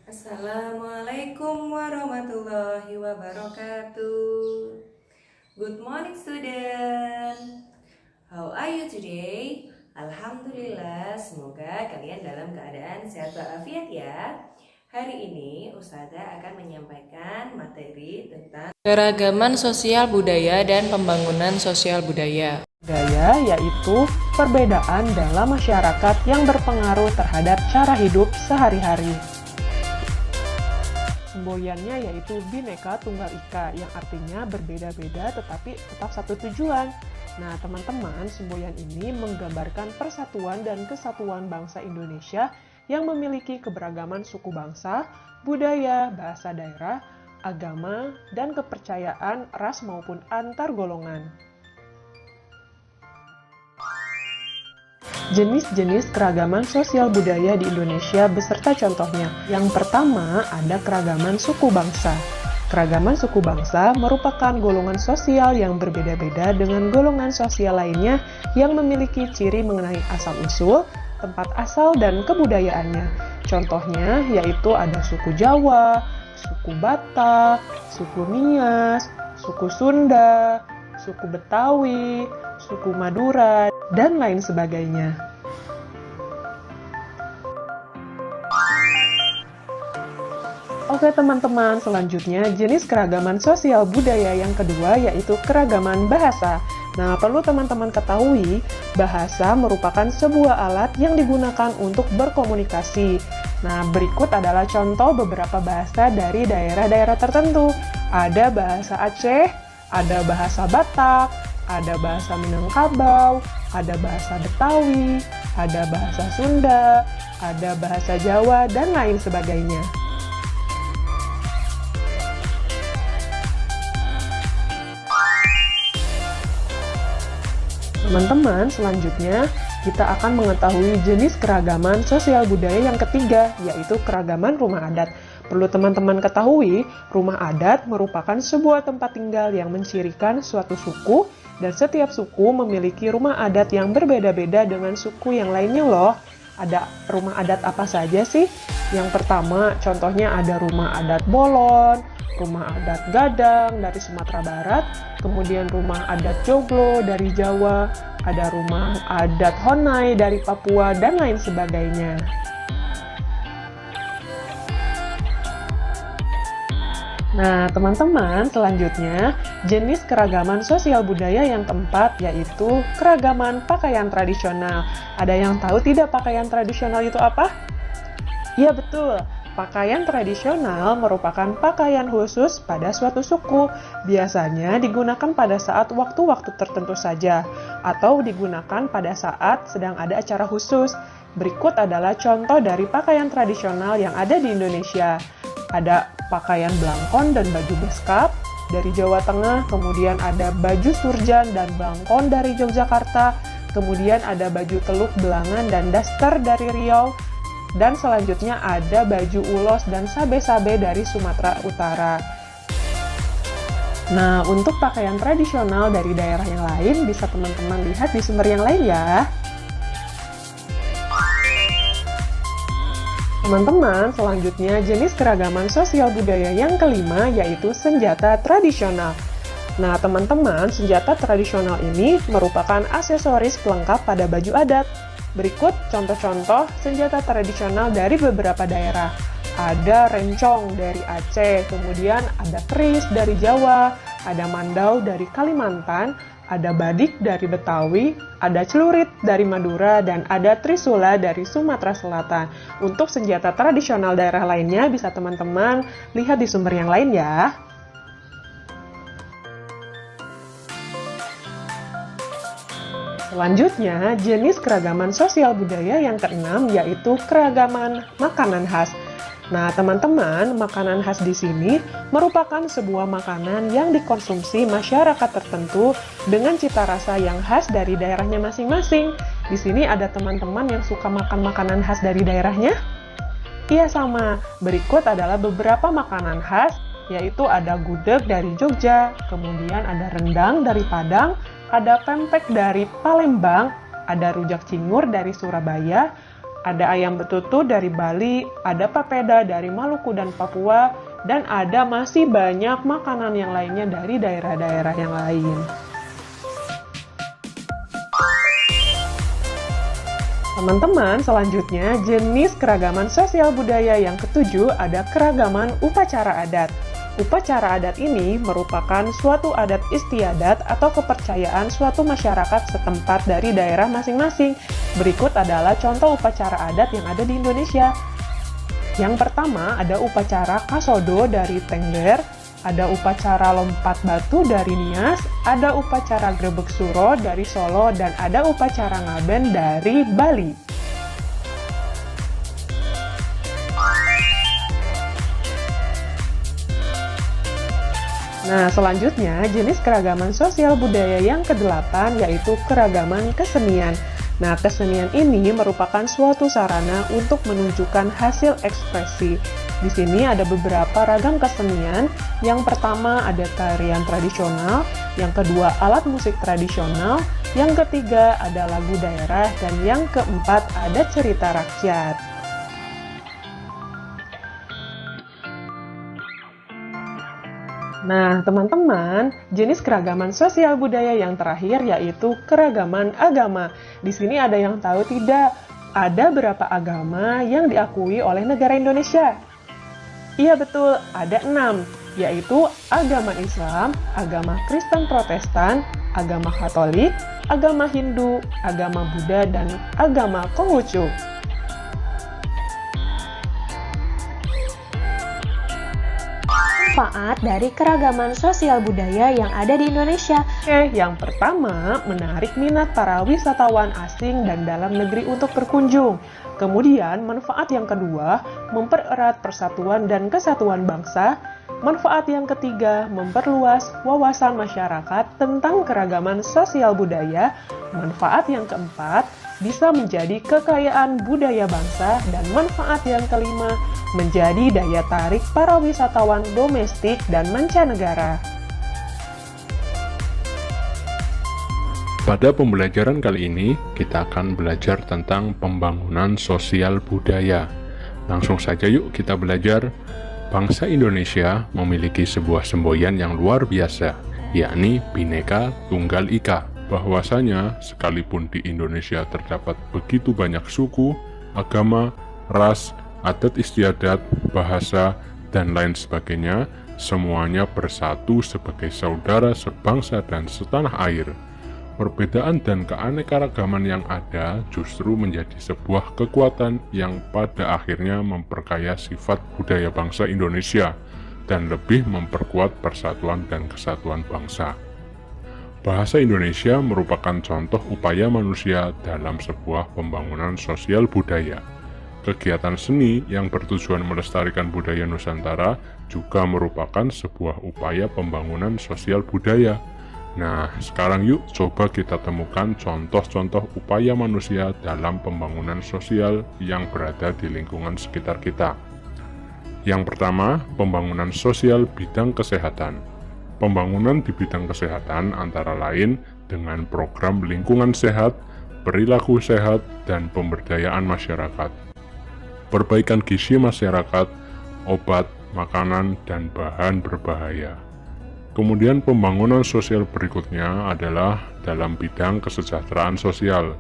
Assalamualaikum warahmatullahi wabarakatuh. Good morning student. How are you today? Alhamdulillah, semoga kalian dalam keadaan sehat walafiat ya. Hari ini Ustazah akan menyampaikan materi tentang keragaman sosial budaya dan pembangunan sosial budaya. Budaya yaitu perbedaan dalam masyarakat yang berpengaruh terhadap cara hidup sehari-hari. Semboyannya yaitu Bhinneka Tunggal Ika yang artinya berbeda-beda tetapi tetap satu tujuan. Nah teman-teman, semboyan ini menggambarkan persatuan dan kesatuan bangsa Indonesia yang memiliki keberagaman suku bangsa, budaya, bahasa daerah, agama, dan kepercayaan ras maupun antar golongan. Jenis-jenis keragaman sosial budaya di Indonesia beserta contohnya. Yang pertama, ada keragaman suku bangsa. Keragaman suku bangsa merupakan golongan sosial yang berbeda-beda dengan golongan sosial lainnya yang memiliki ciri mengenai asal-usul, tempat asal, dan kebudayaannya. Contohnya yaitu ada suku Jawa, suku Batak, suku Nias, suku Sunda, suku Betawi, suku Madura, dan lain sebagainya. Oke teman-teman, selanjutnya jenis keragaman sosial budaya yang kedua yaitu keragaman bahasa. Nah, perlu teman-teman ketahui, bahasa merupakan sebuah alat yang digunakan untuk berkomunikasi. Nah, berikut adalah contoh beberapa bahasa dari daerah-daerah tertentu. Ada bahasa Aceh, ada bahasa Batak, ada bahasa Minangkabau, ada bahasa Betawi, ada bahasa Sunda, ada bahasa Jawa, dan lain sebagainya. Teman-teman, selanjutnya kita akan mengetahui jenis keragaman sosial budaya yang ketiga, yaitu keragaman rumah adat. Perlu teman-teman ketahui, rumah adat merupakan sebuah tempat tinggal yang mencirikan suatu suku, dan setiap suku memiliki rumah adat yang berbeda-beda dengan suku yang lainnya loh. Ada rumah adat apa saja sih? Yang pertama, contohnya ada rumah adat Bolon, rumah adat Gadang dari Sumatera Barat, kemudian rumah adat Joglo dari Jawa, ada rumah adat Honai dari Papua, dan lain sebagainya. Nah, teman-teman, selanjutnya jenis keragaman sosial budaya yang keempat yaitu keragaman pakaian tradisional. Ada yang tahu tidak pakaian tradisional itu apa? Iya betul, pakaian tradisional merupakan pakaian khusus pada suatu suku. Biasanya digunakan pada saat waktu-waktu tertentu saja, atau digunakan pada saat sedang ada acara khusus. Berikut adalah contoh dari pakaian tradisional yang ada di Indonesia. Ada pakaian blangkon dan baju beskap dari Jawa Tengah, kemudian ada baju surjan dan blangkon dari Yogyakarta, kemudian ada baju teluk belangan dan daster dari Riau, dan selanjutnya ada baju ulos dan sabe-sabe dari Sumatera Utara. Nah, untuk pakaian tradisional dari daerah yang lain bisa teman-teman lihat di sumber yang lain ya. Teman-teman, selanjutnya jenis keragaman sosial budaya yang kelima yaitu senjata tradisional. Nah, teman-teman, senjata tradisional ini merupakan aksesoris pelengkap pada baju adat. Berikut contoh-contoh senjata tradisional dari beberapa daerah. Ada rencong dari Aceh, kemudian ada keris dari Jawa, ada mandau dari Kalimantan, ada badik dari Betawi, ada celurit dari Madura, dan ada trisula dari Sumatera Selatan. Untuk senjata tradisional daerah lainnya bisa teman-teman lihat di sumber yang lain ya. Selanjutnya, jenis keragaman sosial budaya yang keenam yaitu keragaman makanan khas. Nah, teman-teman, makanan khas di sini merupakan sebuah makanan yang dikonsumsi masyarakat tertentu dengan cita rasa yang khas dari daerahnya masing-masing. Di sini ada teman-teman yang suka makan makanan khas dari daerahnya? Iya sama. Berikut adalah beberapa makanan khas, yaitu ada gudeg dari Jogja, kemudian ada rendang dari Padang, ada pempek dari Palembang, ada rujak cingur dari Surabaya, ada ayam betutu dari Bali, ada papeda dari Maluku dan Papua, dan ada masih banyak makanan yang lainnya dari daerah-daerah yang lain. Teman-teman, selanjutnya jenis keragaman sosial budaya yang ketujuh ada keragaman upacara adat. Upacara adat ini merupakan suatu adat istiadat atau kepercayaan suatu masyarakat setempat dari daerah masing-masing. Berikut adalah contoh upacara adat yang ada di Indonesia. Yang pertama ada upacara Kasodo dari Tengger, ada upacara lompat batu dari Nias, ada upacara grebek suro dari Solo, dan ada upacara ngaben dari Bali. Nah, selanjutnya jenis keragaman sosial budaya yang ke-8 yaitu keragaman kesenian. Nah, kesenian ini merupakan suatu sarana untuk menunjukkan hasil ekspresi. Di sini ada beberapa ragam kesenian. Yang pertama ada tarian tradisional, yang kedua alat musik tradisional, yang ketiga ada lagu daerah, dan yang keempat ada cerita rakyat. Nah, teman-teman, jenis keragaman sosial budaya yang terakhir yaitu keragaman agama. Di sini ada yang tahu tidak? Ada berapa agama yang diakui oleh negara Indonesia? Iya betul, ada 6, yaitu agama Islam, agama Kristen Protestan, agama Katolik, agama Hindu, agama Buddha, dan agama Konghucu. Manfaat dari keragaman sosial budaya yang ada di Indonesia. Oke, yang pertama, menarik minat para wisatawan asing dan dalam negeri untuk berkunjung. Kemudian, manfaat yang kedua, mempererat persatuan dan kesatuan bangsa. Manfaat yang ketiga, memperluas wawasan masyarakat tentang keragaman sosial budaya. Manfaat yang keempat, bisa menjadi kekayaan budaya bangsa. Dan manfaat yang kelima, menjadi daya tarik para wisatawan domestik dan mancanegara. Pada pembelajaran kali ini, kita akan belajar tentang pembangunan sosial budaya. Langsung saja yuk kita belajar. Bangsa Indonesia memiliki sebuah semboyan yang luar biasa, yakni Bhinneka Tunggal Ika. Bahwasanya, sekalipun di Indonesia terdapat begitu banyak suku, agama, ras, adat istiadat, bahasa, dan lain sebagainya, semuanya bersatu sebagai saudara sebangsa dan setanah air. Perbedaan dan keanekaragaman yang ada justru menjadi sebuah kekuatan yang pada akhirnya memperkaya sifat budaya bangsa Indonesia dan lebih memperkuat persatuan dan kesatuan bangsa. Bahasa Indonesia merupakan contoh upaya manusia dalam sebuah pembangunan sosial budaya. Kegiatan seni yang bertujuan melestarikan budaya Nusantara juga merupakan sebuah upaya pembangunan sosial budaya. Nah, sekarang yuk coba kita temukan contoh-contoh upaya manusia dalam pembangunan sosial yang berada di lingkungan sekitar kita. Yang pertama, pembangunan sosial bidang kesehatan. Pembangunan di bidang kesehatan antara lain dengan program lingkungan sehat, perilaku sehat, dan pemberdayaan masyarakat. Perbaikan gizi masyarakat, obat, makanan, dan bahan berbahaya. Kemudian pembangunan sosial berikutnya adalah dalam bidang kesejahteraan sosial.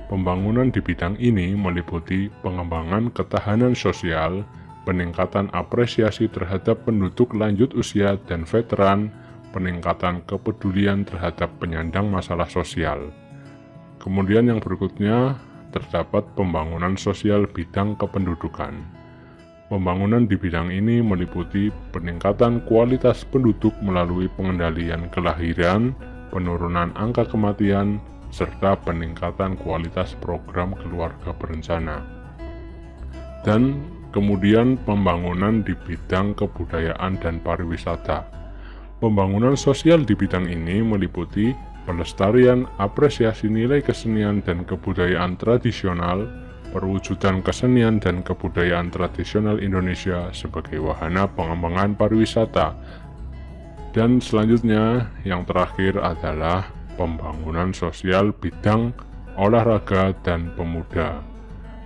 Pembangunan di bidang ini meliputi pengembangan ketahanan sosial, peningkatan apresiasi terhadap penduduk lanjut usia dan veteran, peningkatan kepedulian terhadap penyandang masalah sosial. Kemudian yang berikutnya terdapat pembangunan sosial bidang kependudukan. Pembangunan di bidang ini meliputi peningkatan kualitas penduduk melalui pengendalian kelahiran, penurunan angka kematian, serta peningkatan kualitas program keluarga berencana. Dan kemudian pembangunan di bidang kebudayaan dan pariwisata. Pembangunan sosial di bidang ini meliputi pelestarian, apresiasi nilai kesenian dan kebudayaan tradisional, perwujudan kesenian dan kebudayaan tradisional Indonesia sebagai wahana pengembangan pariwisata. Dan selanjutnya, yang terakhir adalah pembangunan sosial bidang olahraga dan pemuda.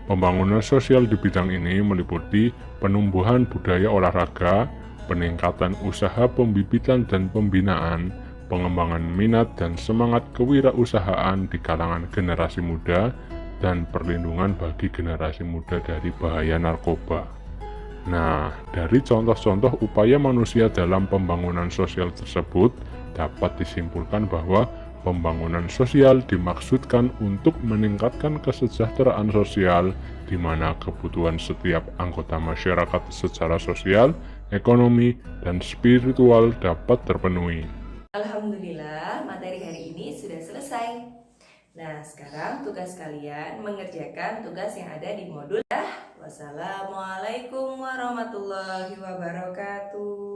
Pembangunan sosial di bidang ini meliputi penumbuhan budaya olahraga, peningkatan usaha pembibitan dan pembinaan, pengembangan minat dan semangat kewirausahaan di kalangan generasi muda, dan perlindungan bagi generasi muda dari bahaya narkoba. Nah, dari contoh-contoh upaya manusia dalam pembangunan sosial tersebut, dapat disimpulkan bahwa pembangunan sosial dimaksudkan untuk meningkatkan kesejahteraan sosial, di mana kebutuhan setiap anggota masyarakat secara sosial, ekonomi, dan spiritual dapat terpenuhi. Alhamdulillah, materi hari ini sudah selesai. Nah, sekarang tugas kalian mengerjakan tugas yang ada di modul. Wassalamualaikum warahmatullahi wabarakatuh.